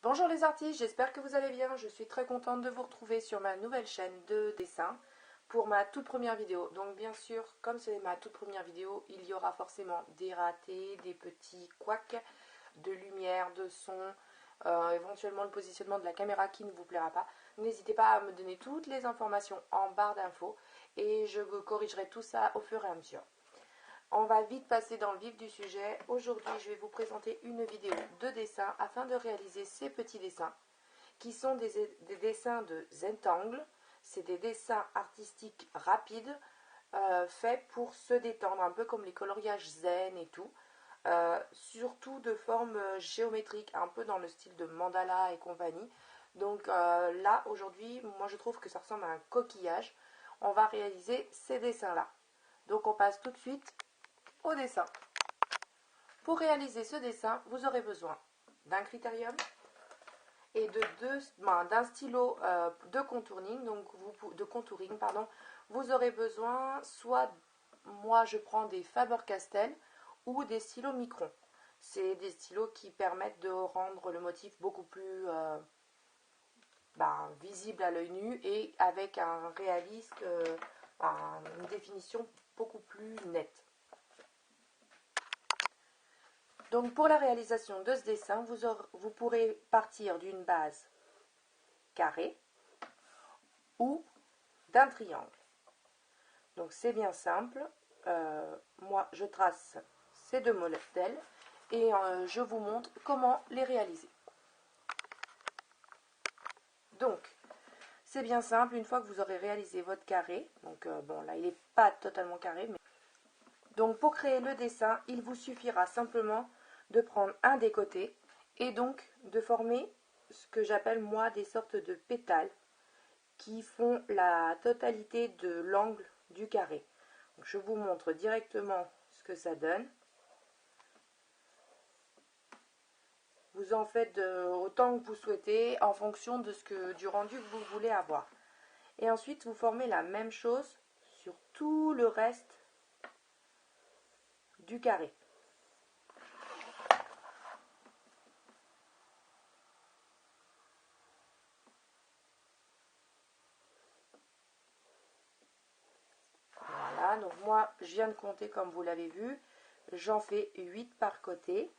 Bonjour les artistes, j'espère que vous allez bien. Je suis très contente de vous retrouver sur ma nouvelle chaîne de dessin pour ma toute première vidéo. Donc bien sûr, comme c'est ma toute première vidéo, il y aura forcément des ratés, des petits couacs, de lumière, de son, éventuellement le positionnement de la caméra qui ne vous plaira pas. N'hésitez pas à me donner toutes les informations en barre d'infos et je vous corrigerai tout ça au fur et à mesure. On va vite passer dans le vif du sujet. Aujourd'hui, je vais vous présenter une vidéo de dessin afin de réaliser ces petits dessins qui sont des dessins de Zentangle. C'est des dessins artistiques rapides faits pour se détendre, un peu comme les coloriages zen et tout. Surtout de forme géométrique, un peu dans le style de mandala et compagnie. Donc là, aujourd'hui, moi je trouve que ça ressemble à un coquillage. On va réaliser ces dessins-là. Donc on passe tout de suite au dessin. Pour réaliser ce dessin, vous aurez besoin d'un critérium et d'un stylo de contouring. Vous aurez besoin soit, moi je prends des Faber-Castell ou des stylos Micron. C'est des stylos qui permettent de rendre le motif beaucoup plus visible à l'œil nu et avec un réalisme, une définition beaucoup plus nette. Donc pour la réalisation de ce dessin, vous pourrez partir d'une base carrée ou d'un triangle. Donc c'est bien simple. Moi je trace ces deux modèles et je vous montre comment les réaliser. Donc c'est bien simple, une fois que vous aurez réalisé votre carré, donc bon là il n'est pas totalement carré, mais donc pour créer le dessin, il vous suffira simplement de prendre un des côtés et donc de former ce que j'appelle moi des sortes de pétales qui font la totalité de l'angle du carré. Donc je vous montre directement ce que ça donne. Vous en faites autant que vous souhaitez en fonction du rendu que vous voulez avoir. Et ensuite vous formez la même chose sur tout le reste du carré. Voilà, donc moi je viens de compter comme vous l'avez vu, j'en fais 8 par côté.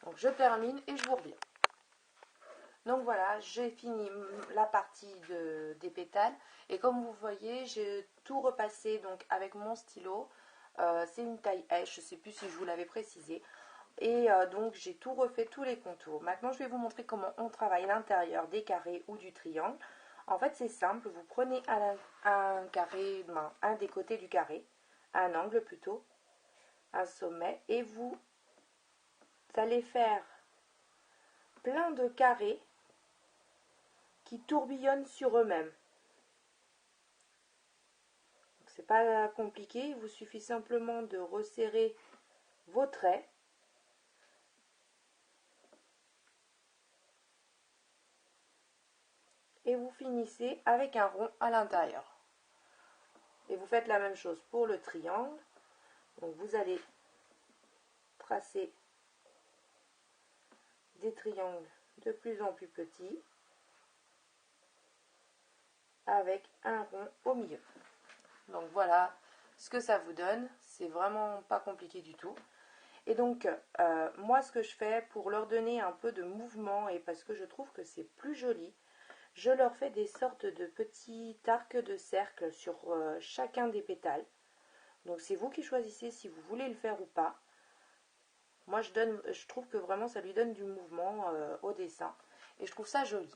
Donc je termine et je vous reviens. Donc voilà, j'ai fini la partie des pétales et comme vous voyez, j'ai tout repassé donc avec mon stylo. C'est une taille S, je ne sais plus si je vous l'avais précisé. Et donc j'ai tout refait, tous les contours. Maintenant je vais vous montrer comment on travaille l'intérieur des carrés ou du triangle. En fait c'est simple, vous prenez un carré, un des côtés du carré, un angle plutôt, un sommet, et vous allez faire plein de carrés qui tourbillonnent sur eux-mêmes. C'est pas compliqué, il vous suffit simplement de resserrer vos traits. Et vous finissez avec un rond à l'intérieur. Et vous faites la même chose pour le triangle. Donc vous allez tracer des triangles de plus en plus petits avec un rond au milieu. Donc voilà ce que ça vous donne, c'est vraiment pas compliqué du tout. Et donc moi ce que je fais pour leur donner un peu de mouvement et parce que je trouve que c'est plus joli, je leur fais des sortes de petits arcs de cercle sur chacun des pétales. Donc c'est vous qui choisissez si vous voulez le faire ou pas. Moi je trouve que vraiment ça lui donne du mouvement au dessin et je trouve ça joli.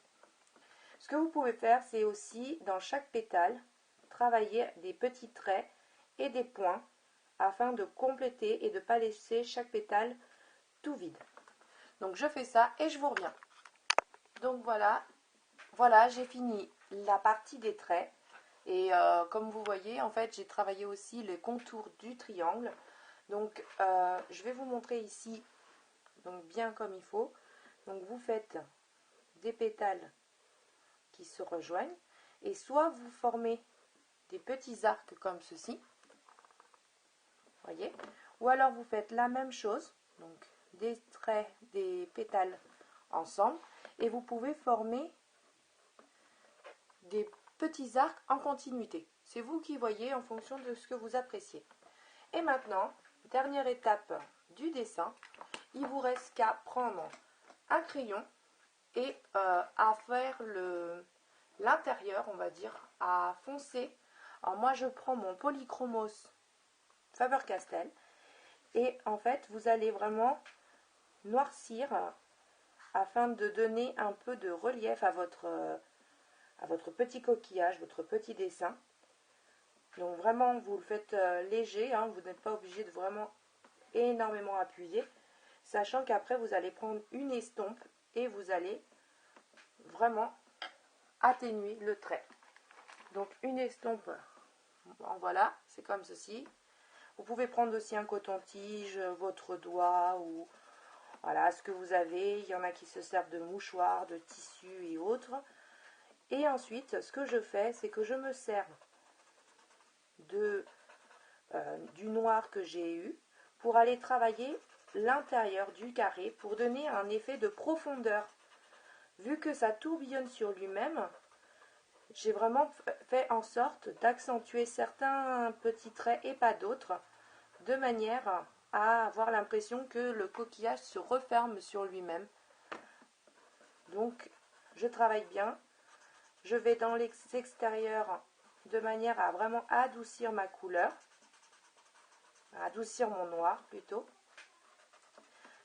Ce que vous pouvez faire, c'est aussi dans chaque pétale travailler des petits traits et des points afin de compléter et de ne pas laisser chaque pétale tout vide. Donc je fais ça et je vous reviens. Donc voilà, j'ai fini la partie des traits et comme vous voyez en fait j'ai travaillé aussi les contours du triangle. Donc je vais vous montrer ici donc bien comme il faut. Donc vous faites des pétales qui se rejoignent et soit vous formez des petits arcs comme ceci, voyez. Ou alors vous faites la même chose, donc des traits, des pétales ensemble, et vous pouvez former des petits arcs en continuité. C'est vous qui voyez en fonction de ce que vous appréciez. Et maintenant, dernière étape du dessin, il vous reste qu'à prendre un crayon et à faire l'intérieur, on va dire, à foncer. Alors moi je prends mon Polychromos Faber-Castell et en fait vous allez vraiment noircir afin de donner un peu de relief à votre petit coquillage, votre petit dessin. Donc vraiment vous le faites léger, hein, vous n'êtes pas obligé de vraiment énormément appuyer, sachant qu'après vous allez prendre une estompe et vous allez vraiment atténuer le trait. Donc une estompe, bon, voilà, c'est comme ceci. Vous pouvez prendre aussi un coton-tige, votre doigt ou voilà ce que vous avez. Il y en a qui se servent de mouchoirs, de tissus et autres. Et ensuite, ce que je fais, c'est que je me sers du noir que j'ai eu pour aller travailler l'intérieur du carré pour donner un effet de profondeur. Vu que ça tourbillonne sur lui-même, j'ai vraiment fait en sorte d'accentuer certains petits traits et pas d'autres, de manière à avoir l'impression que le coquillage se referme sur lui-même. Donc, je travaille bien. Je vais dans l'extérieur de manière à vraiment adoucir ma couleur, à adoucir mon noir plutôt.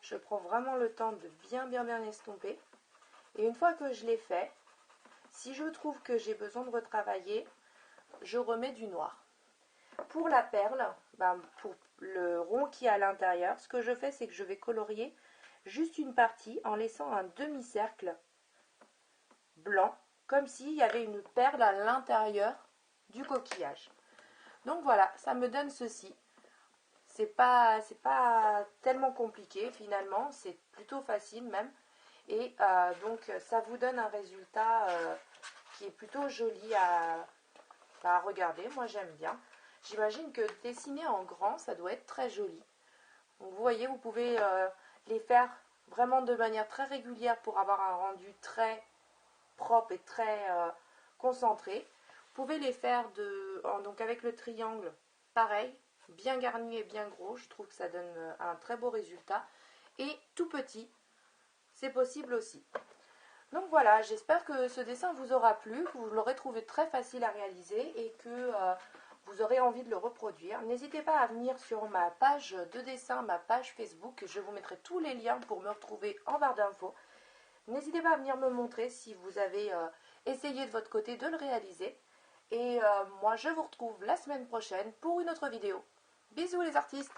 Je prends vraiment le temps de bien estomper. Et une fois que je l'ai fait, si je trouve que j'ai besoin de retravailler, je remets du noir. Pour la perle, pour le rond qui est à l'intérieur, ce que je fais, c'est que je vais colorier juste une partie en laissant un demi-cercle blanc, comme s'il y avait une perle à l'intérieur du coquillage. Donc voilà, ça me donne ceci. C'est pas tellement compliqué finalement, c'est plutôt facile même. Et donc ça vous donne un résultat qui est plutôt joli à regarder. Moi j'aime bien. J'imagine que dessiner en grand, ça doit être très joli. Donc vous voyez, vous pouvez les faire vraiment de manière très régulière pour avoir un rendu très propre et très concentré. Vous pouvez les faire donc avec le triangle, pareil, bien garni et bien gros. Je trouve que ça donne un très beau résultat. Et tout petit, c'est possible aussi. Donc voilà, j'espère que ce dessin vous aura plu, que vous l'aurez trouvé très facile à réaliser et que vous aurez envie de le reproduire. N'hésitez pas à venir sur ma page de dessin, ma page Facebook. Je vous mettrai tous les liens pour me retrouver en barre d'infos. N'hésitez pas à venir me montrer si vous avez essayé de votre côté de le réaliser. Et moi, je vous retrouve la semaine prochaine pour une autre vidéo. Bisous les artistes!